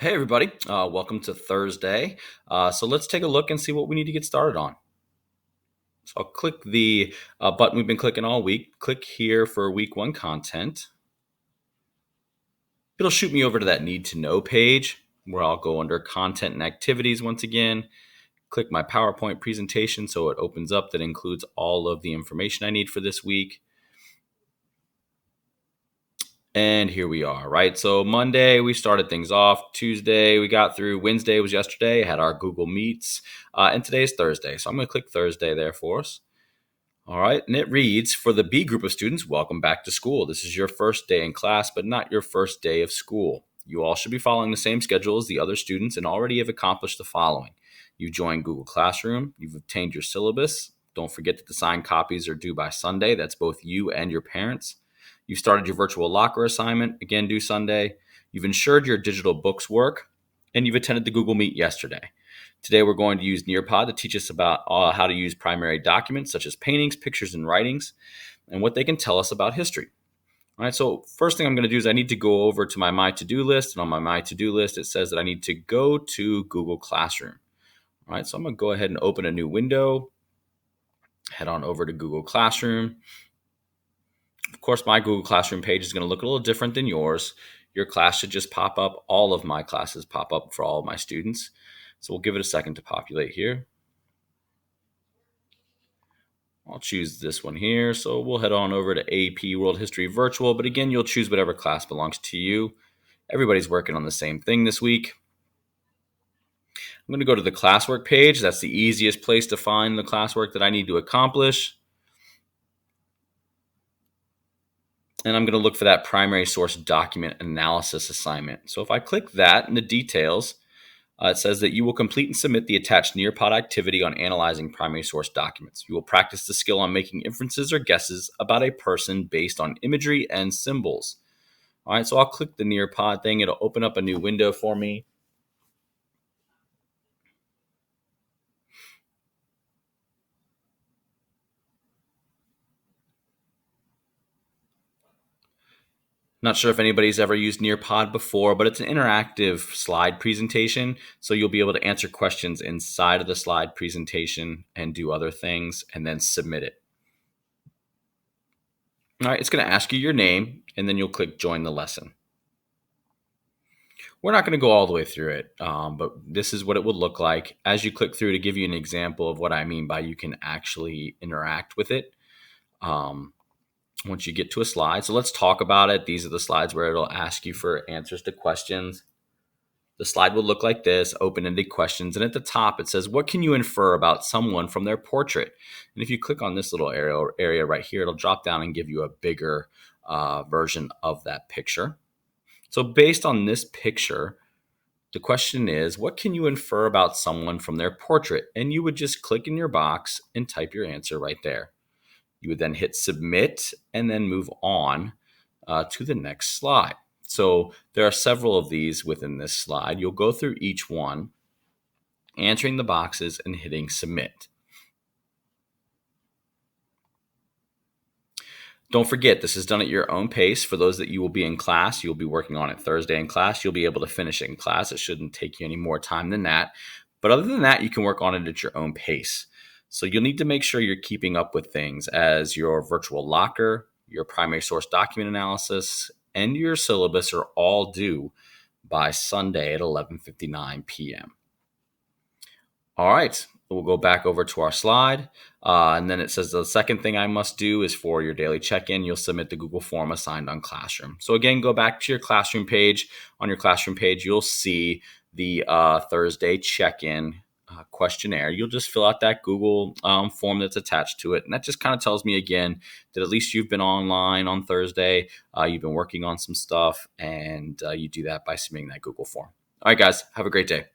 Hey, everybody. Welcome to Thursday. So let's take a look and see what we need to get started on. So I'll click the button we've been clicking all week. Click here for week one content. It'll shoot me over to that need to know page where I'll go under content and activities once again. Click my PowerPoint presentation so it opens up that includes all of the information I need for this week. And here we are, right? So Monday, we started things off. Tuesday, we got through. Wednesday was yesterday. Had our Google Meets. And today is Thursday. So I'm going to click Thursday there for us. All right. And it reads, for the B group of students, welcome back to school. This is your first day in class, but not your first day of school. You all should be following the same schedule as the other students and already have accomplished the following. You've joined Google Classroom. You've obtained your syllabus. Don't forget that the signed copies are due by Sunday. That's both you and your parents. You've started your virtual locker assignment, again due Sunday. You've ensured your digital books work, and you've attended the Google Meet yesterday. Today, we're going to use Nearpod to teach us about how to use primary documents such as paintings, pictures, and writings, and what they can tell us about history. All right, so first thing I'm going to do is I need to go over to my to-do list, and on my to-do list, it says that I need to go to Google Classroom. All right, so I'm going to go ahead and open a new window, head on over to Google Classroom. Of course, my Google Classroom page is going to look a little different than yours. Your class should just pop up. All of my classes pop up for all of my students. So we'll give it a second to populate here. I'll choose this one here. So we'll head on over to AP World History Virtual. But again, you'll choose whatever class belongs to you. Everybody's working on the same thing this week. I'm going to go to the classwork page. That's the easiest place to find the classwork that I need to accomplish. And I'm going to look for that primary source document analysis assignment. So if I click that in the details, it says that you will complete and submit the attached Nearpod activity on analyzing primary source documents. You will practice the skill on making inferences or guesses about a person based on imagery and symbols. All right, so I'll click the Nearpod thing. It'll open up a new window for me. Not sure if anybody's ever used Nearpod before, but it's an interactive slide presentation. So you'll be able to answer questions inside of the slide presentation and do other things and then submit it. All right, it's going to ask you your name, and then you'll click join the lesson. We're not going to go all the way through it, but this is what it would look like. As you click through, to give you an example of what I mean by you can actually interact with it. Once you get to a slide. So let's talk about it. These are the slides where it'll ask you for answers to questions. The slide will look like this, open-ended questions. And at the top, it says, what can you infer about someone from their portrait? And if you click on this little area right here, it'll drop down and give you a bigger version of that picture. So based on this picture, the question is, what can you infer about someone from their portrait? And you would just click in your box and type your answer right there. You would then hit submit and then move on to the next slide. So there are several of these within this slide. You'll go through each one, answering the boxes and hitting submit. Don't forget, this is done at your own pace. For those that you will be in class, you'll be working on it Thursday in class. You'll be able to finish it in class. It shouldn't take you any more time than that. But other than that, you can work on it at your own pace. So you'll need to make sure you're keeping up with things as your virtual locker, your primary source document analysis, and your syllabus are all due by Sunday at 11:59 p.m. All right, we'll go back over to our slide. And then it says the second thing I must do is for your daily check-in, you'll submit the Google form assigned on Classroom. So again, go back to your Classroom page. On your Classroom page, you'll see the Thursday check-in questionnaire. You'll just fill out that Google form that's attached to it. And that just kind of tells me again that at least you've been online on Thursday. You've been working on some stuff, and you do that by submitting that Google form. All right, guys, have a great day.